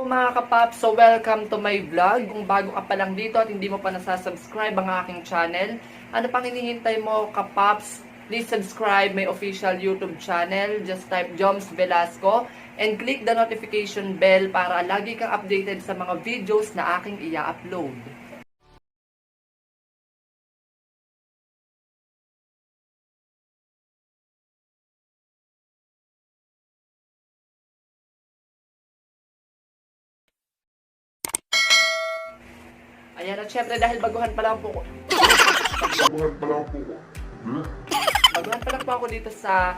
mga kapap, so welcome to my vlog. Kung bago ka pa lang dito at hindi mo pa nasasubscribe ang aking channel, ano pang hinihintay mo kapaps? Please subscribe my official YouTube channel. Just type Joms Velasco and click the notification bell para lagi kang updated sa mga videos na aking i-upload. Ayan, at syempre dahil baguhan pa lang po ako dito sa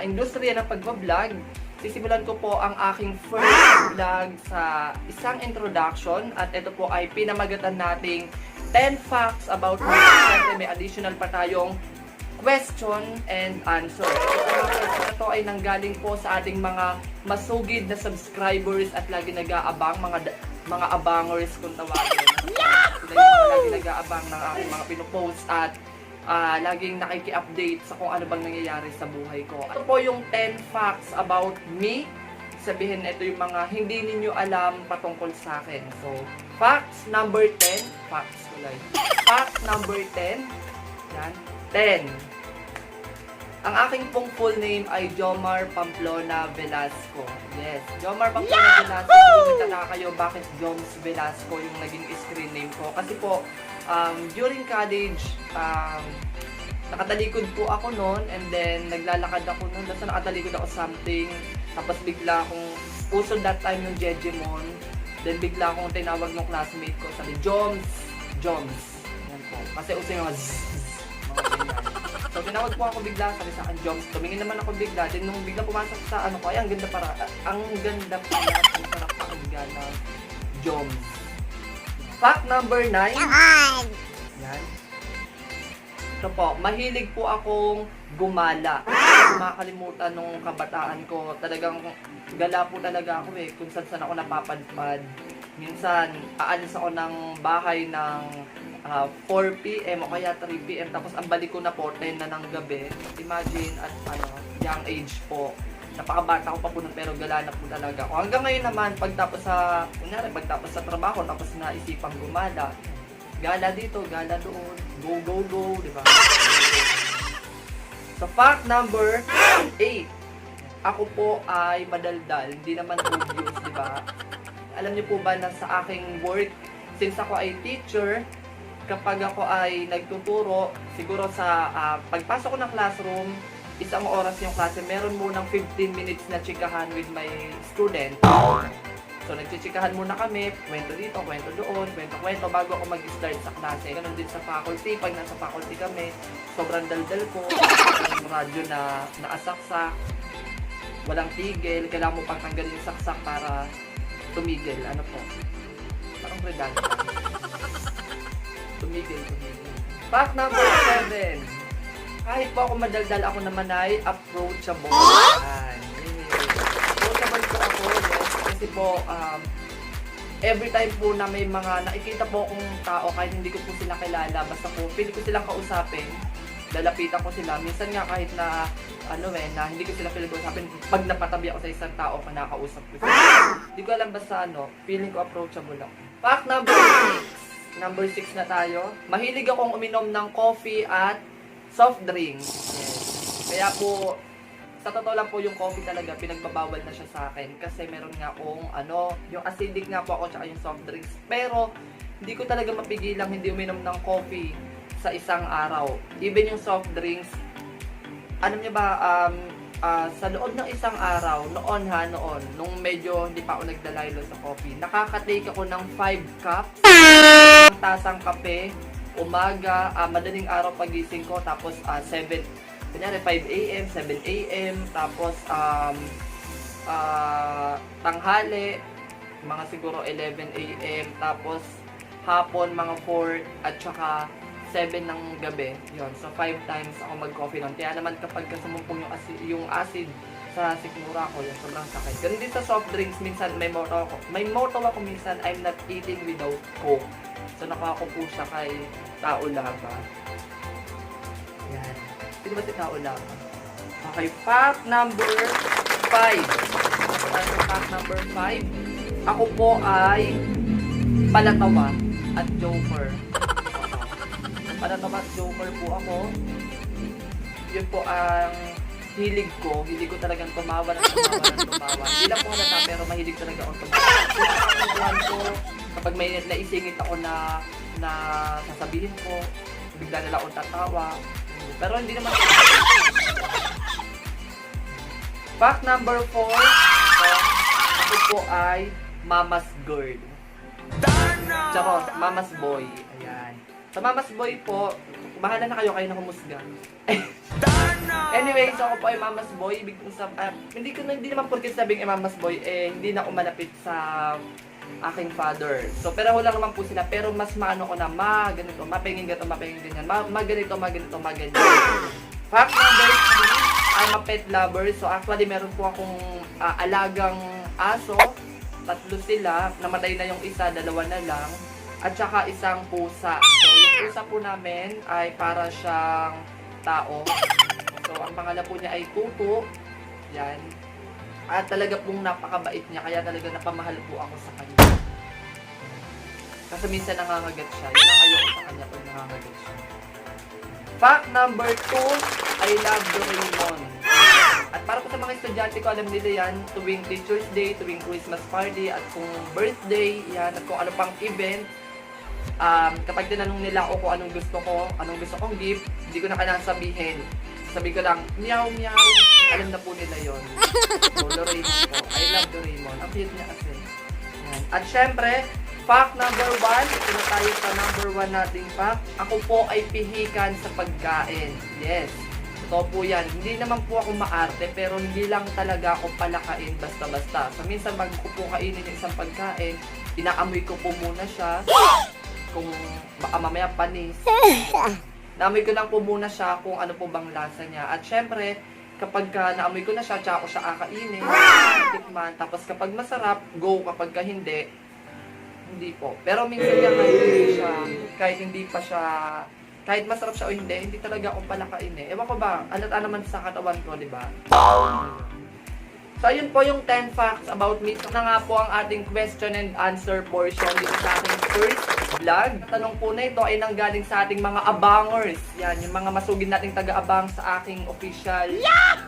industriya ng pagbablog, sisimulan ko po ang aking first vlog sa isang introduction at ito po ay pinamagatan nating 10 facts about me. Siyempre may additional pa tayong question and answer. Ito ay nanggaling po sa ating mga masugid na subscribers at lagi nag-aabang mga abangers kung tawagin. Sila yung lagi nag-aabang ng aking mga pinopost at laging nakiki-update sa kung ano bang nangyayari sa buhay ko. Ito po yung 10 facts about me. Sabihin, ito yung mga hindi ninyo alam patungkol sa akin. So, facts number 10. Facts number 10. Yan. 10. Ang aking pong full name ay Jomar Pamplona Velasco. Yes, Jomar Pamplona Velasco. Kung nagtataka kayo bakit Joms Velasco yung naging screen name ko. Kasi po, during college, nakatalikod po ako noon and then naglalakad ako noon. Basta nakatalikod ako something. Tapos bigla akong, uso that time yung Jejemon. Then bigla akong tinawag ng classmate ko. Sabi, Joms. Yan po. Kasi uso yung mga So, tinawag po ako bigla, sabi sa akin, Joms. Tumingin naman ako bigla. Then, nung bigla pumasok sa ano ko, ay, ang ganda pala, ang sarap pakinggan ng Joms. Fact number 9. Yan. Ito po, mahilig po akong gumala. Makakalimutan nung kabataan ko. Talagang gala po talaga ako eh. Kung saan ako napapadpad. Minsan, aalis ako ng bahay ng 4 p.m. o kaya 3 p.m. Tapos ang balik ko na po 10 na ng gabi. Imagine at young age po. Napakabata ko pa po nun pero gala na po talaga ako. Hanggang ngayon naman pagtapos sa trabaho tapos naisipang gumala. Gala dito, gala doon. Go, di ba? So fact number 8. Ako po ay madaldal. Hindi naman obvious, di ba? Alam niyo po ba na sa aking work, since ako ay teacher, kapag ako ay nagtuturo, siguro sa pagpasok ko ng classroom, isang oras yung klase, meron munang 15 minutes na chikahan with my student. So, nagchichikahan muna kami, kwento dito, kwento doon, kwento bago ako mag-start sa klase. Ganon din sa faculty, pag nasa faculty kami, sobrang daldal ko, yung radyo na naasaksak, walang tigil, kailangan mo pang tanggalin yung saksak para tumigil. Ano po? Parang redundant. Tumigil. Fact number 7. Kahit po ako madaldal, ako naman ay approachable. Approachable po ako, yes. Kasi po, every time po na may mga nakikita po akong tao, kahit hindi ko po sila kilala, basta po, pili ko silang kausapin, lalapitan ko sila. Minsan nga kahit na, na hindi ko sila pili ko usapin, pag napatabi ako sa isang tao, panakausap ko sila. Hindi ko alam basta feeling ko approachable ako. Fact number 6. Number 6 na tayo. Mahilig akong uminom ng coffee at soft drinks. Yes. Kaya po, sa totoo lang po yung coffee talaga, pinagbabawal na siya sa akin. Kasi meron nga akong, yung acidic nga po ako tsaka yung soft drinks. Pero, hindi ko talaga mapigilang hindi uminom ng coffee sa isang araw. Even yung soft drinks, alam niyo ba, sa loob ng isang araw, noon, nung medyo hindi pa ako nagdalaylo sa coffee, nakaka-take ako ng 5 cups, ng tasang kape, umaga, madaling araw pagising ko, tapos 7 a.m., 7 a.m., tapos tanghali, mga siguro 11 a.m., tapos hapon, mga 4, at saka 7 ng gabi. Yun. So, 5 times ako mag-coffee nun. Kaya naman kapag sumumpong yung acid sa sikmura ko, yun, sobrang sakit. Ganun din sa soft drinks, minsan may motto ako minsan, I'm not eating without Coke. So, nakuha ko po siya kay Tao Lava. Yan. Sino ba si Tao Lava? Okay, fact number 5. Fact number 5. Ako po ay palatawa at joker. Palatawa at joker po ako. Yun po ang hilig ko. Hilig ko talagang tumawa ng tumawa ng tumawa. Hindi lang po halata pero mahilig talaga akong tumawa. Kung ko, kapag may naisingit ako na sasabihin ko, bigla nila akong tatawa. Pero hindi naman. Fact number 4, ako po ay mama's girl. Charot, mama's boy. Ayan. Sa mama's boy po, bahala na kayo na humusga. Anyway, so ako po ay mama's boy. Ibig kong hindi naman porket sabing ay mama's boy, hindi na ako malapit sa aking father. So, pero wala naman po sila. Pero mas maano ko na, ganito, mapingin ganito, mapingin ganyan. Ganito, ganito, ganyan. Fact number 3, I'm a pet lover. So, actually, meron po akong alagang aso. 3 sila. Namatay na yung isa, 2 na lang. At saka isang pusa. So, yung pusa po namin ay para siyang tao. So, ang pangalan po niya ay Tutu. Yan. At talaga pong napakabait niya. Kaya talaga napamahal po ako sa kanya. Kasi minsan nangangagat siya. Yun ang ayoko sa kanya pag nangangagat siya. Fact number 2, I love Doraemon. At para po sa mga estudyante ko, alam nila yan, tuwing Teacher's Day, tuwing Christmas party, at kung birthday, yan, at kung ano pang event, kapag tinanong nila ako kung anong gusto kong gift, hindi ko na kailangan sabihin. Sabi ko lang, meow meow, alam na po nila yon. So, Doraemon po. I love Doraemon. Ang cute niya kasi. Yan. At syempre, fact number 1, ito na tayo sa number 1 nating fact. Ako po ay pihikan sa pagkain. Yes. Totoo po yan. Hindi naman po ako maarte, pero hindi lang talaga ako palakain basta-basta. So, minsan bago ko po kainin yung isang pagkain, inaamoy ko po muna siya. Kung baka mamaya panis. Naamoy ko lang po muna siya kung ano po bang lasa niya. At syempre, kapag naamoy ko na siya, tsaka ko siya kakainin, tikman. Tapos kapag masarap, go. Kapag hindi, hindi po. Pero minsan yan, kahit masarap siya o hindi talaga akong palakain eh. Ewan ko ba, alata naman sa katawan ko, di ba? So, ayun po yung 10 facts about me. So, na nga po ang ating question and answer portion dito sa ating first vlog. Tanong po na ito ay nanggaling sa ating mga abangers. Yan, yung mga masugid nating taga-abang sa aking official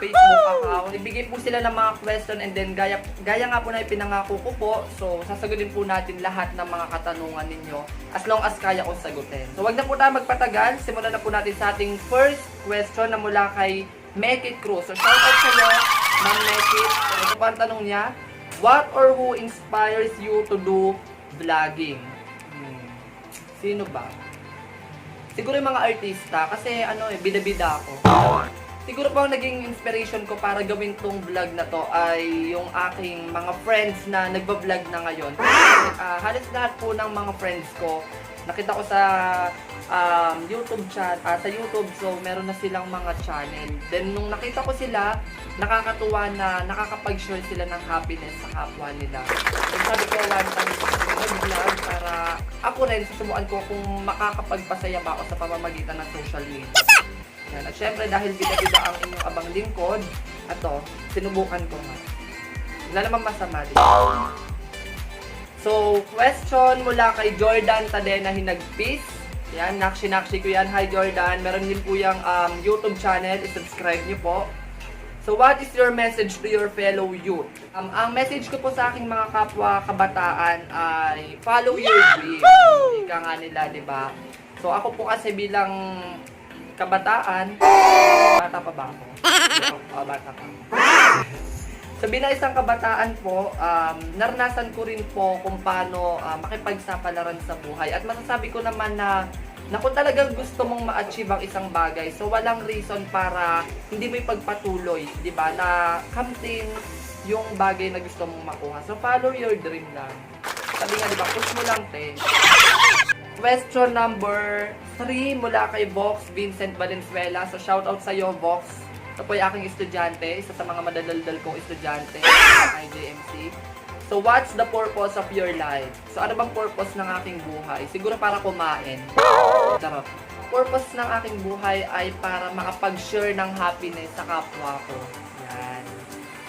Facebook account. Ibigay po sila ng mga question and then gaya nga po na ipinangako ko po. So, sasagutin po natin lahat ng mga katanungan ninyo as long as kaya kong sagutin. So, wag na po tayo magpatagal. Simulan na po natin sa ating first question na mula kay Mekit Cruz. So, shout out sa iyo, Ma'am Mekit. So, ito pa ang tanong niya. What or who inspires you to do vlogging? Sino ba? Siguro yung mga artista. Kasi bida-bida ako. Siguro po ang naging inspiration ko para gawin tong vlog na to ay yung aking mga friends na nagba-vlog na ngayon. Halos lahat po ng mga friends ko, nakita ko sa YouTube chat, sa YouTube, so meron na silang mga channel. Then nung nakita ko sila, nakakatuwa na nakakapag-share sila ng happiness sa kapwa nila. So sabi ko, one time mag-vlog para ako rin susubukan ko kung makakapagpasaya ba ako sa pamamagitan ng social media. Yan. At syempre dahil bida-bida ang inyong abang lingkod, sinubukan ko nga. Wala namang masama dito. So, question mula kay Jordan Tadena Hinagpis. Yan, nakshi ko yan. Hi Jordan, meron din po yung YouTube channel. I-subscribe niyo po. So, what is your message to your fellow youth? Ang message ko po sa aking mga kapwa kabataan ay follow your dream. Ika nga nila, di ba? So, ako po kasi bilang kabataan, bata pa ba ako? Bata pa. So, bilang isang kabataan po, naranasan ko rin po kung paano makipagsapalaran sa buhay. At masasabi ko naman na kung talagang gusto mong ma-achieve ang isang bagay, so walang reason para hindi mo ipagpatuloy, di ba? Na kamtin yung bagay na gusto mong makuha. So, follow your dream lang. Sabi nga, di ba? Push mo lang, te. Question number 3 mula kay Vox Vincent Valenzuela. So, shoutout sa iyo, Vox. Ito po yung aking estudyante, isa sa mga madadaldal kong estudyante sa IJMC. So, what's the purpose of your life? So, ano bang purpose ng aking buhay? Siguro para kumain. Charot. Purpose ng aking buhay ay para makapag-share ng happiness sa kapwa ko. Yan.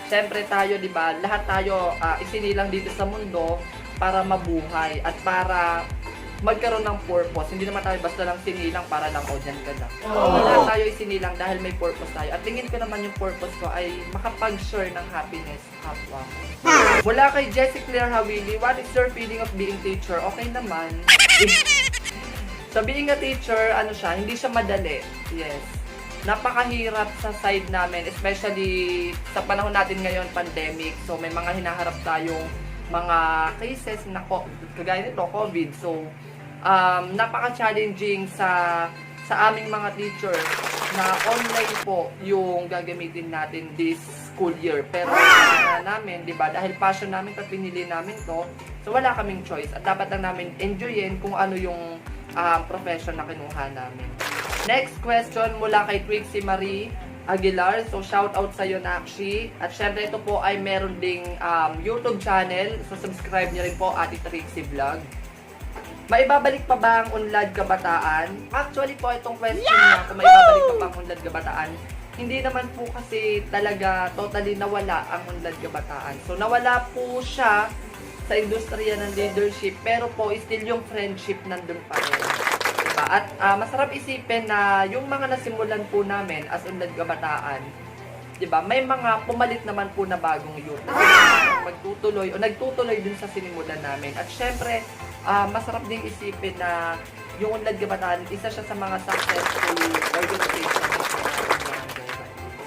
syempre tayo, di ba, lahat tayo isinilang dito sa mundo para mabuhay at para magkaroon ng purpose. Hindi naman tayo basta lang sinilang para lang, dyan ka lang. Lahat tayo isinilang dahil may purpose tayo. At tingin ko naman yung purpose ko ay makapag-share ng happiness kapwa ko. Mula kay Jessie Claire Hawili, what is your feeling of being teacher? Okay naman. So being a teacher, hindi siya madali. Yes. Napakahirap sa side namin, especially sa panahon natin ngayon, pandemic. So may mga hinaharap tayong mga cases na kagaya nito, COVID. So napaka-challenging sa aming mga teacher na online po yung gagamitin natin this school year. Pero namin, 'di ba? Dahil passion namin 'to, pinili namin 'to. So wala kaming choice at dapat lang namin enjoyin kung ano yung profession na kinuha namin. Next question mula kay Trixie Marie Aguilar. So shout out sa iyo, Nakshi. At syempre ito po ay meron ding YouTube channel. So subscribe niyo rin po, Ate Trixie Vlog. Maibabalik pa ba ang Unlad Kabataan? Actually po, itong question niya, kung maibabalik pa ba ang Unlad Kabataan, hindi naman po kasi talaga totally nawala ang Unlad Kabataan. So nawala po siya sa industriya ng leadership, pero po still yung friendship nandun pa rin. Diba? At masarap isipin na yung mga nasimulan po namin as Unlad Kabataan, diba, may mga pumalit naman po na bagong youth na magtutuloy o nagtutuloy dun sa sinimulan namin. At syempre, masarap ding isipin na yung Unlad Kabataan, isa siya sa mga successful organization.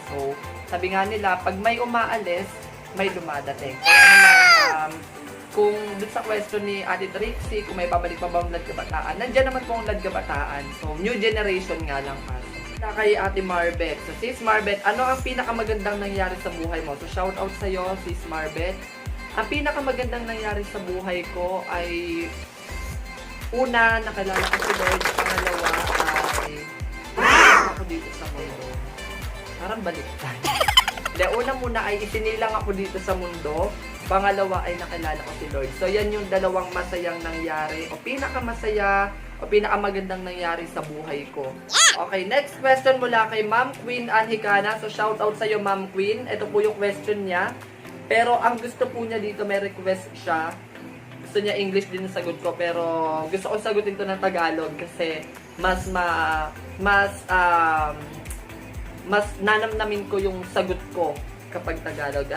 So, sabi nga nila, pag may umaalis, may dumadating. Kaya naman, kung dun sa question ni Ate Trixie, kung may babalik pa ba ang Unlad Kabataan, nandyan naman po ang Unlad Kabataan. So, new generation nga lang pa. Kay Ate Marbet. So, Sis Marbet, ano ang pinakamagandang nangyari sa buhay mo? So, shout out sa'yo, Sis Marbet. Ang pinakamagandang nangyari sa buhay ko ay una, nakilala ko si Lord. Pangalawa ay ako dito sa mundo. Parang baliktad. Una muna ay isinilang ako dito sa mundo. Pangalawa ay nakilala ko si Lord. So yan yung dalawang masayang nangyari o pinakamasaya o pinakamagandang nangyari sa buhay ko. Okay, next question mula kay Ma'am Queen Anhicana. So shout out sa iyo, Ma'am Queen. Ito po yung question niya. Pero ang gusto po niya dito, may request siya. Gusto niya English din yung sagot ko, pero gusto ko sagutin to ng Tagalog kasi mas nanamnamin ko yung sagot ko kapag Tagalog.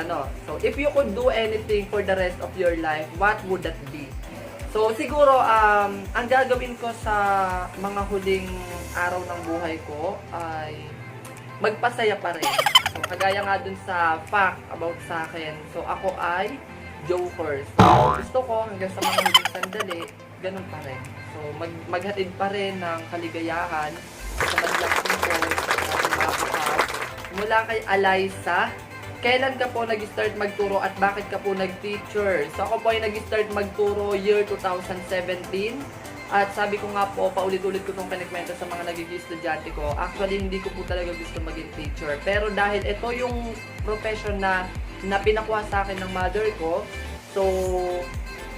So, if you could do anything for the rest of your life, what would that be? So, siguro, ang gagawin ko sa mga huling araw ng buhay ko ay magpasaya pa rin. So, kagaya nga dun sa fact about sa akin. So, ako ay joker. So, gusto ko hanggang sa mga huling sandali, ganun pa rin. So, maghatid pa rin ng kaligayahan sa madlang people, mula kay Alyssa. Kailan ka po nag-start magturo at bakit ka po nag-teacher? So, ako po ay nag-start magturo year 2017. At sabi ko nga po, paulit-ulit ko itong kinikwento sa mga nagiging estudyante ko. Actually, hindi ko po talaga gusto maging teacher. Pero dahil ito yung profession na pinakuha sa akin ng mother ko, so,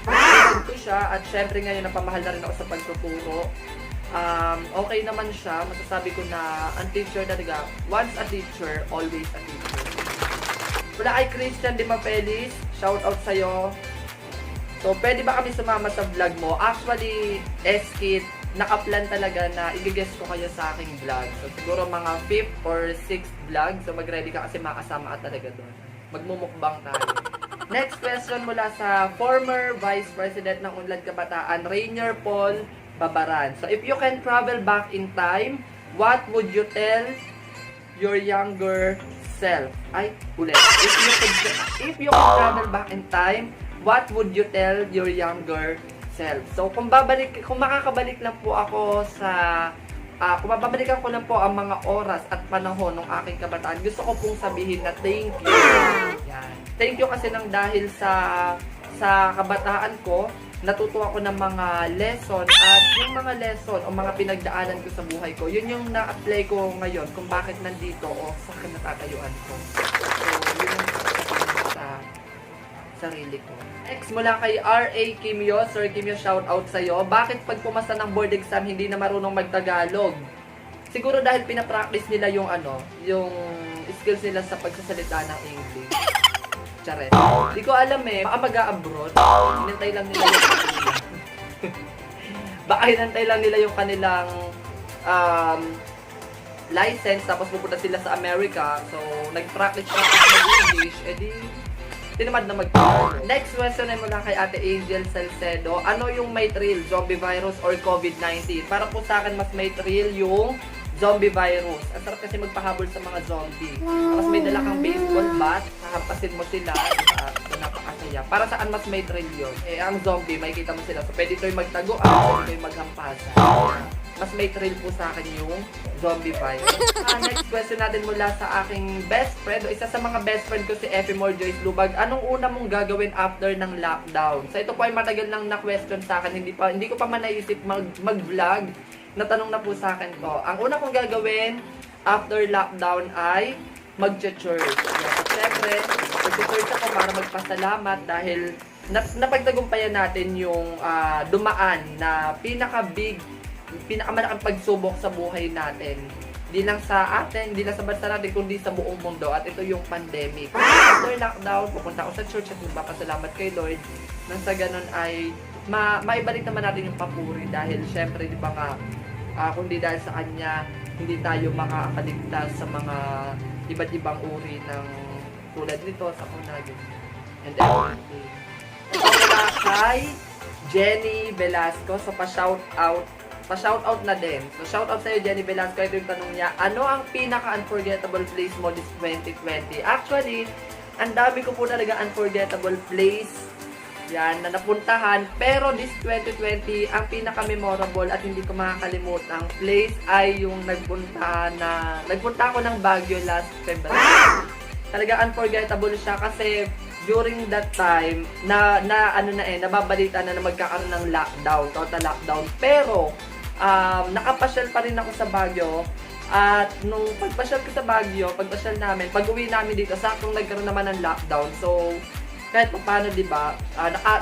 pinag ko siya. At syempre ngayon, napamahal na rin ako sa pagtuturo. Okay naman siya. Masasabi ko na ang teacher talaga, once a teacher, always a teacher. Wala kay Christian Di Mapelis, shout out sa'yo. So, pwede ba kami sumama sa vlog mo? Actually, Eskit, nakaplan talaga na i-guest ko kayo sa aking vlog. So, siguro mga 5th or 6th vlog. So, mag-ready ka kasi makasama ka talaga doon. Magmumukbang tayo. Next question mula sa former Vice President ng Unlad Kabataan, Rainier Paul Babaran. So, if you can travel back in time, what would you tell your younger self? Ay, ulit. If you could travel back in time, what would you tell your younger self? So, kung makakabalik lang po ako kung mababalikan ko lang po ang mga oras at panahon ng aking kabataan, gusto ko pong sabihin na thank you. Yan. Thank you kasi nang dahil sa kabataan ko, natuto ako ng mga lesson at yung mga lesson o mga pinagdaanan ko sa buhay ko, yun yung na-apply ko ngayon kung bakit nandito o sa natatayuan ko. So, yun yung sa sarili ko. Next, mula kay R.A. Kimyo. Sir Kimyo, shout out sa'yo. Bakit pag pumasa ng board exam, hindi na marunong magtagalog? Siguro dahil pinapractice nila yung skills nila sa pagsasalita ng English. Charet. Hindi ko alam eh, baka mag-a-abroad. Hinantay lang nila yung kanilang. Baka hinantay lang nila yung kanilang license, tapos pupunta sila sa America. So, nag-practice mag-English, edi tinamad na Next question ay mula kay Ate Angel Salcedo. Ano yung may thrill, zombie virus or COVID-19? Para po sa akin, mas may thrill yung zombie virus. Ang sarap kasi magpahabol sa mga zombie. Tapos may dala kang baseball bat, hahampasin mo sila, so napakasaya. Para saan mas may thrill yun? Eh, ang zombie, makikita mo sila. So, pwede ito'y magtaguan, pwede ito'y maghampasan. Mas may thrill po sa akin yung zombie virus. Next question natin mula sa aking best friend, o isa sa mga best friend ko si Ephemore Joyce Lubag. Anong una mong gagawin after ng lockdown? So ito po ay matagal nang na-question sa akin, hindi ko pa man naisip mag-vlog. Natanong na po sa akin to. Ang una kong gagawin after lockdown ay mag-church. At syempre, mag-church ako para magpasalamat dahil napagtagumpayan natin yung dumaan na pinakamalaking pagsubok sa buhay natin. Hindi lang sa atin, hindi lang sa bansa natin, kundi sa buong mundo. At ito yung pandemic. After lockdown, pupunta ako sa church at magpapasalamat kay Lord. Nang sa ganun ay maibalik naman natin yung papuri dahil syempre, di ba nga, kundi dahil sa Kanya, hindi tayo makakaligtas sa mga iba't ibang uri ng tulad nito, sa kunagin. And everything. Mula kay Jenny Velasco, so pa-shoutout na din. So, shoutout sa'yo, Jenny Velasco. Ito yung tanong niya, ano ang pinaka-unforgettable place mo this 2020? Actually, ang dami ko po talaga unforgettable place yan, na napuntahan. Pero this 2020, ang pinaka-memorable at hindi ko makakalimutang place ay yung nagpunta ako ng Baguio last February. Talaga unforgettable siya kasi during that time, nababalita na magkakaroon ng lockdown, total lockdown. Pero, nakapasyal pa rin ako sa Baguio. At nung pagpasyal ko sa Baguio, pagpasyal namin, pag-uwi namin dito, saktong nagkaroon naman ng lockdown. So, kahit pa paano, diba,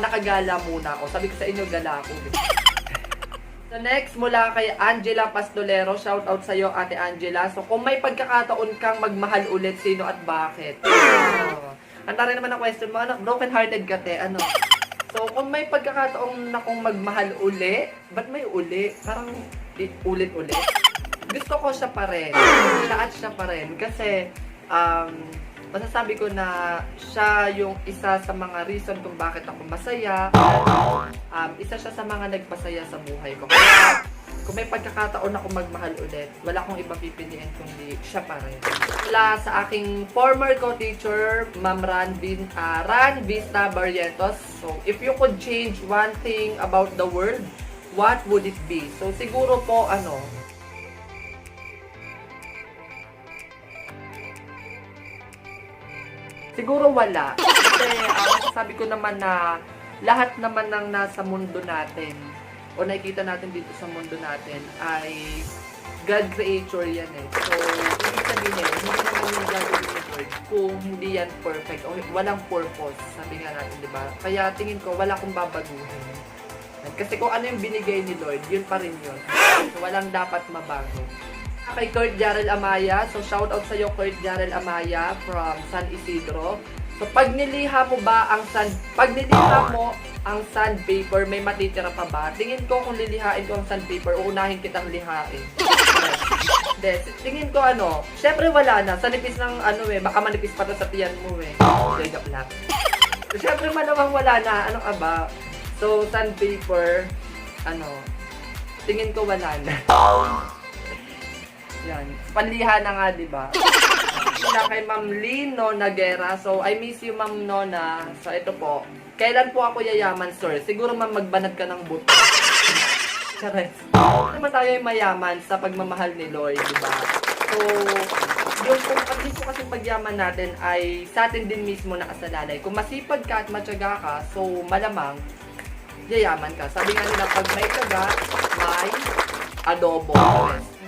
nakagala muna ako. Sabi ko sa inyo, gala ako. So next, mula kay Angela Pastolero, shoutout sa'yo, Ate Angela. So kung may pagkakataon kang magmahal ulit, sino at bakit? Ang tari naman ang question mo, broken hearted ka, te, ano? So kung may pagkakataon na kung magmahal uli, ba't may uli? Parang ulit-ulit. Gusto ko siya pa rin. Siya at siya pa rin. Kasi, masasabi ko na siya yung isa sa mga reason kung bakit ako masaya. Isa siya sa mga nagpasaya sa buhay ko. Kaya, kung may pagkakataon ako magmahal ulit, wala akong iba pipiliin kundi siya pa rin. Mula sa aking former co-teacher, Ma'am Ran Vista Barrientos. So, if you could change one thing about the world, what would it be? So, siguro po, siguro wala. Kasi masasabi ko naman na lahat naman ng nasa mundo natin o nakikita natin dito sa mundo natin ay God creature yan eh. So, ibig sabihin, hindi naman yung gagawin ni Lord kung hindi yan perfect o walang purpose. Sabi nga natin, di ba? Kaya tingin ko, wala akong babaguhin. Kasi kung ano yung binigay ni Lord, yun pa rin yun. So, walang dapat mabago. Kay Kurt Jarrell Amaya. So, shoutout sa'yo, Kurt Jarrell Amaya from San Isidro. So, pag niliha mo ang sandpaper, may matitira pa ba? Tingin ko kung lilihain ko ang sandpaper, uunahin kitang lihain. Tingin ko syempre wala na. Sa nipis ng baka manipis pa to sa tiyan mo eh. Jega black. So, syempre malamang wala na. Ano ka ba? So, sandpaper, tingin ko wala na. Yan. Panliha na nga, diba? Mula kay Ma'am Lino Nagera. So, I miss you, Ma'am Nona. So, ito po. Kailan po ako yayaman, sir? Siguro, Ma'am, magbanat ka ng buto. Chares. Naman tayo ay mayaman sa pagmamahal ni Lord, diba? So, yung kasi pagyaman natin ay sa atin din mismo nakasalalay. Kung masipag ka at matyaga ka, so, malamang, yayaman ka. Sabi nga nila, pag may tiyaga, may adobo.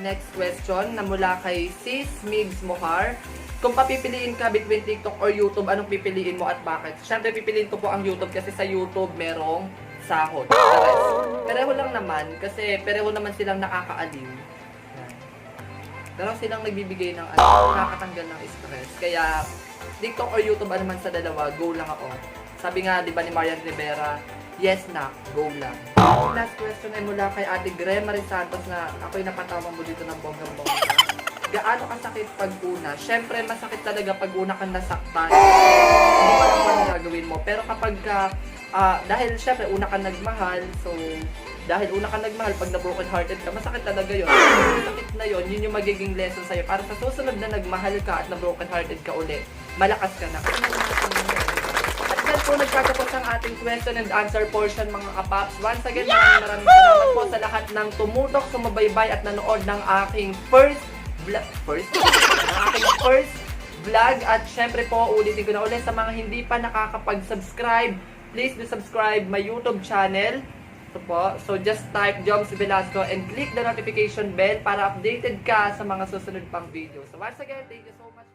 Next question na mula kay Sis Migs Mohar. Kung papipiliin ka between TikTok or YouTube, anong pipiliin mo at bakit? Siyempre, pipiliin ko po ang YouTube kasi sa YouTube merong sahod. Pareho lang naman kasi pareho naman silang nakakaaliw. Pareho silang nagbibigay ng nakakatanggal ng stress. Kaya, TikTok or YouTube, ano man sa dalawa, go lang ako. Sabi nga, di ba ni Marian Rivera, yes na, go lang. Last question ay mula kay Ate Gremary Santos na ako'y napatawa mo dito ng bonggang-bongga. Gaano kasakit pag una? Siyempre, masakit talaga pag una kang nasaktan. Hindi pa lang ano gagawin mo. Pero kapag ka, dahil siyempre, una kang nagmahal, so, dahil una kang nagmahal, pag na-broken hearted ka, masakit talaga yun. Yung sakit na yun, yun yung magiging lesson sa'yo. Para sa susunod na nagmahal ka at na-broken hearted ka uli, malakas ka na. Kasi at yan po nagkatapos ang ating question and answer portion mga kapaps. Once again, maraming salamat po sa lahat ng tumutok, sumubaybay at nanood ng aking first vlog. At syempre po, ulitin ko na ulit sa mga hindi pa nakakapag-subscribe, please do subscribe my YouTube channel. Ito po. So just type Joms Velasco and click the notification bell para updated ka sa mga susunod pang video. So once again, thank you so much.